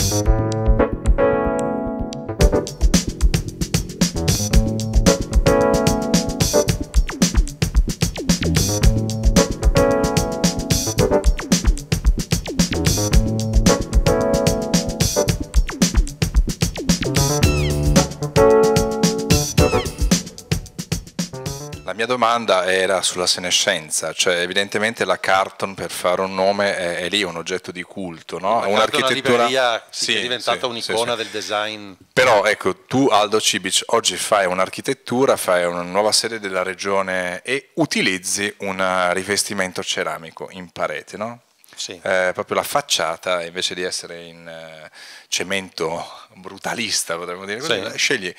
La mia domanda era sulla senescenza, cioè evidentemente la Carlton per fare un nome è lì un oggetto di culto, no? Un'architettura, una libreria sì, che è diventata un'icona sì. del design. Però ecco, tu Aldo Cibic oggi fai un'architettura, fai una nuova sede della regione e utilizzi un rivestimento ceramico in parete, no? Sì. Proprio la facciata, invece di essere in cemento brutalista, potremmo dire così, Sì. scegli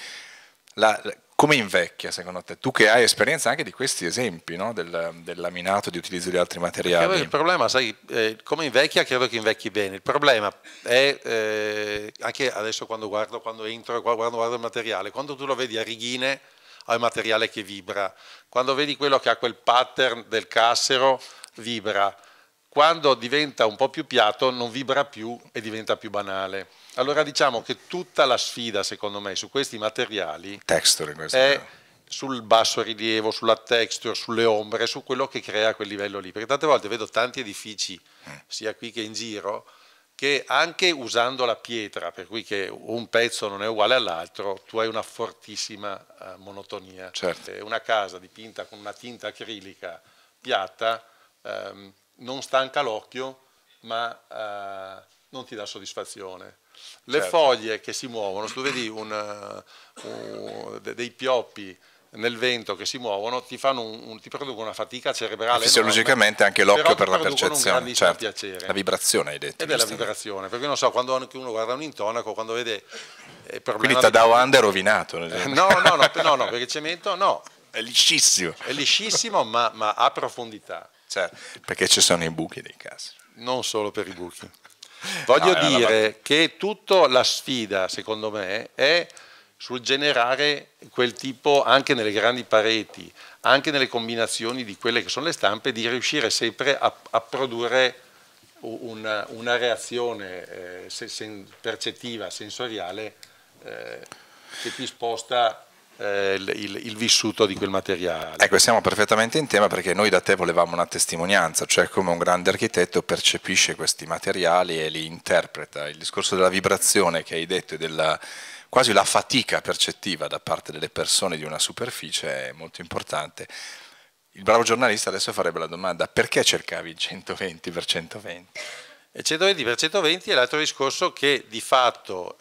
come invecchia secondo te? Tu che hai esperienza anche di questi esempi, no? del laminato, di utilizzo di altri materiali. Il problema, sai, come invecchia, credo che invecchi bene. Il problema è, anche adesso quando entro, quando guardo il materiale, quando tu lo vedi a righine, ha il materiale che vibra. Quando vedi quello che ha quel pattern del cassero, vibra. Quando diventa un po' più piatto non vibra più e diventa più banale. Allora diciamo che tutta la sfida, secondo me, su questi materiali Texture in questo è caso. sul basso rilievo, sulla texture, sulle ombre, su quello che crea quel livello lì. Perché tante volte vedo tanti edifici, sia qui che in giro, che anche usando la pietra, per cui che un pezzo non è uguale all'altro, tu hai una fortissima monotonia. Certo. Una casa dipinta con una tinta acrilica piatta non stanca l'occhio, ma non ti dà soddisfazione. Le foglie che si muovono, se tu vedi dei pioppi nel vento che si muovono, ti producono una fatica cerebrale fisiologicamente enorme, anche l'occhio per la un percezione, grandissimo piacere. La vibrazione hai detto. Ed è la vibrazione, perché non so, quando anche uno guarda un intonaco, quando vede il problema. Quindi Tadao Ande è rovinato. No, perché il cemento no. È liscissimo. È liscissimo, ma ha profondità. Certo, perché ci sono i buchi dei casi. Non solo per i buchi. Voglio dire che tutta la sfida, secondo me, è sul generare quel tipo, anche nelle grandi pareti, anche nelle combinazioni di quelle che sono le stampe, di riuscire sempre a produrre una reazione percettiva, sensoriale, che ti sposta il vissuto di quel materiale. Ecco, siamo perfettamente in tema perché noi da te volevamo una testimonianza, cioè come un grande architetto percepisce questi materiali e li interpreta. Il discorso della vibrazione che hai detto e quasi la fatica percettiva da parte delle persone di una superficie è molto importante. Il bravo giornalista adesso farebbe la domanda: perché cercavi il 120 per 120? Il 120 per 120 è l'altro discorso che di fatto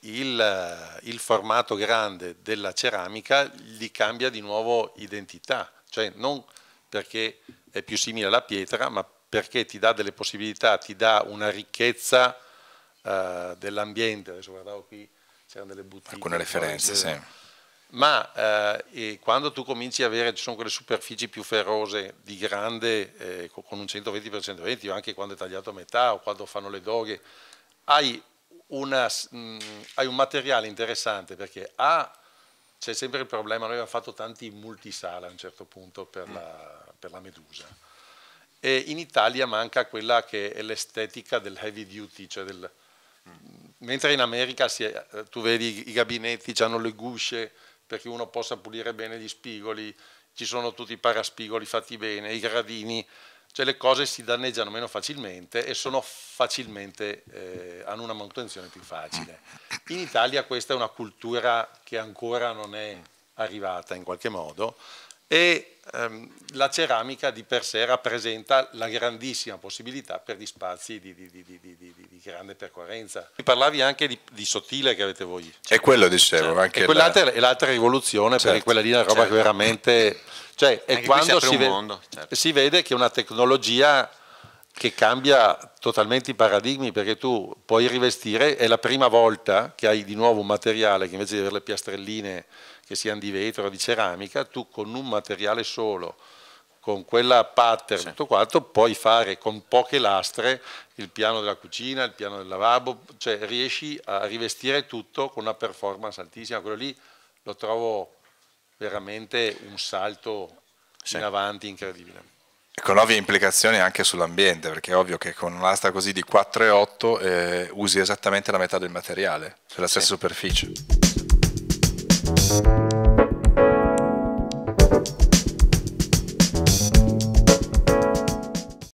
il formato grande della ceramica gli cambia di nuovo identità, cioè non perché è più simile alla pietra, ma perché ti dà delle possibilità, ti dà una ricchezza dell'ambiente. Adesso guardavo qui, c'erano delle bottiglie. Alcune referenze, sì. Ma quando tu cominci a avere, ci sono quelle superfici più ferrose di grande, con un 120 per 120, o anche quando è tagliato a metà o quando fanno le doghe, hai un materiale interessante perché c'è sempre il problema, noi abbiamo fatto tanti multisala a un certo punto per la Medusa, e in Italia manca quella che è l'estetica del heavy duty, cioè mentre in America tu vedi i gabinetti, hanno le gusce perché uno possa pulire bene gli spigoli, ci sono tutti i paraspigoli fatti bene, i gradini, cioè le cose si danneggiano meno facilmente e hanno una manutenzione più facile. In Italia questa è una cultura che ancora non è arrivata in qualche modo, e la ceramica di per sé rappresenta la grandissima possibilità per gli spazi di grande percorrenza. Parlavi anche di sottile che avete voi. E quello dicevo. Certo. Anche e quell'altra è l'altra rivoluzione, perché quella lì è una roba che veramente. Cioè, è quando si vede che è una tecnologia che cambia totalmente i paradigmi, perché tu puoi rivestire, è la prima volta che hai di nuovo un materiale che invece di avere le piastrelline che siano di vetro o di ceramica, tu con un materiale solo, con quella pattern, tutto quanto, puoi fare con poche lastre il piano della cucina, il piano del lavabo, cioè riesci a rivestire tutto con una performance altissima. Quello lì lo trovo veramente un salto in avanti incredibile. Con ovvie implicazioni anche sull'ambiente, perché è ovvio che con un'asta così di 4,8 usi esattamente la metà del materiale, cioè la stessa superficie.